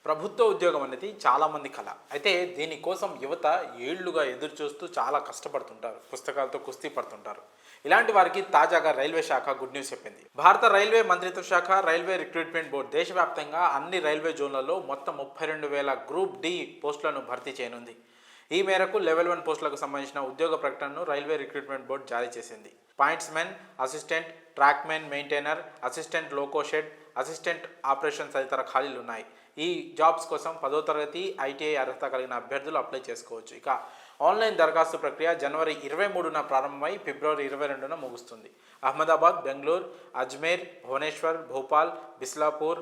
ప్రభుత్వ ఉద్యోగం అనేది చాలామంది కళ. అయితే దీనికోసం యువత ఏళ్లుగా ఎదురు చూస్తూ చాలా కష్టపడుతుంటారు, పుస్తకాలతో కుస్తీ పడుతుంటారు. ఇలాంటి వారికి తాజాగా రైల్వే శాఖ గుడ్ న్యూస్ చెప్పింది. భారత రైల్వే మంత్రిత్వ శాఖ రైల్వే రిక్రూట్మెంట్ బోర్డు దేశవ్యాప్తంగా అన్ని రైల్వే జోన్లలో మొత్తం 32,000 గ్రూప్ డి పోస్టులను భర్తీ చేయనుంది. ఈ మేరకు లెవెల్ 1 పోస్టులకు సంబంధించిన ఉద్యోగ ప్రకటనను రైల్వే రిక్రూట్మెంట్ బోర్డు జారీ చేసింది. Pointsmen, assistant trackmen, maintainer, assistant loco shed, assistant operation తదితర ఖాళీలు ఉన్నాయి. ఈ జాబ్స్ కోసం 10వ తరగతి ఐటీఐ అర్హత కలిగిన అభ్యర్థులు అప్లై చేసుకోవచ్చు. ఇక ఆన్లైన్ దరఖాస్తు ప్రక్రియ జనవరి 23న ప్రారంభమై ఫిబ్రవరి 22న ముగుస్తుంది. అహ్మదాబాద్, బెంగళూరు, అజ్మేర్, భువనేశ్వర్, భోపాల్, బిస్లాపూర్,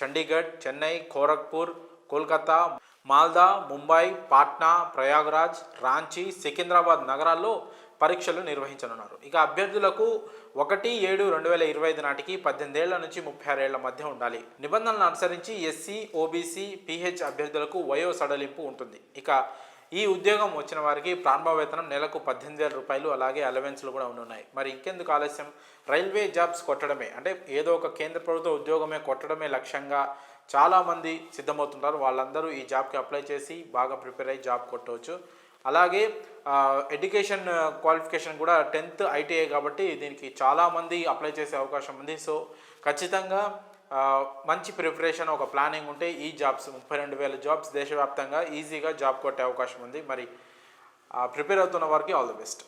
చండీగఢ్, చెన్నై, ఖోరగ్పూర్, కోల్కతా, మాల్దా, ముంబై, పాట్నా, ప్రయాగ్రాజ్, రాంచీ, సికింద్రాబాద్ నగరాల్లో పరీక్షలు నిర్వహించనున్నారు. ఇక అభ్యర్థులకు 1/7/2025 నాటికి 18 ఏళ్ల నుంచి 36 ఏళ్ల మధ్య ఉండాలి. నిబంధనలను అనుసరించి ఎస్సీ, ఓబీసీ, పీహెచ్ అభ్యర్థులకు వయో సడలింపు ఉంటుంది. ఇక ఈ ఉద్యోగం వచ్చిన వారికి ప్రారంభ వేతనం నెలకు 18,000 రూపాయలు, అలాగే అలవెన్స్లు కూడా ఉన్నాయి. మరి ఇంకెందుకు ఆలస్యం? రైల్వే జాబ్స్ కొట్టడమే, అంటే ఏదో ఒక కేంద్ర ప్రభుత్వ ఉద్యోగమే కొట్టడమే లక్ష్యంగా చాలామంది సిద్ధమవుతుంటారు. వాళ్ళందరూ ఈ జాబ్కి అప్లై చేసి బాగా ప్రిపేర్ అయ్యి జాబ్ కొట్టవచ్చు. అలాగే ఎడ్యుకేషన్ క్వాలిఫికేషన్ కూడా 10th ఐటీఐ కాబట్టి దీనికి చాలామంది అప్లై చేసే అవకాశం ఉంది. సో ఖచ్చితంగా మంచి ప్రిపరేషన్, ఒక ప్లానింగ్ ఉంటే ఈ జాబ్స్ 32,000 జాబ్స్ దేశవ్యాప్తంగా ఈజీగా జాబ్ కొట్టే అవకాశం ఉంది. మరి ప్రిపేర్ అవుతున్న వారికి ఆల్ ది బెస్ట్.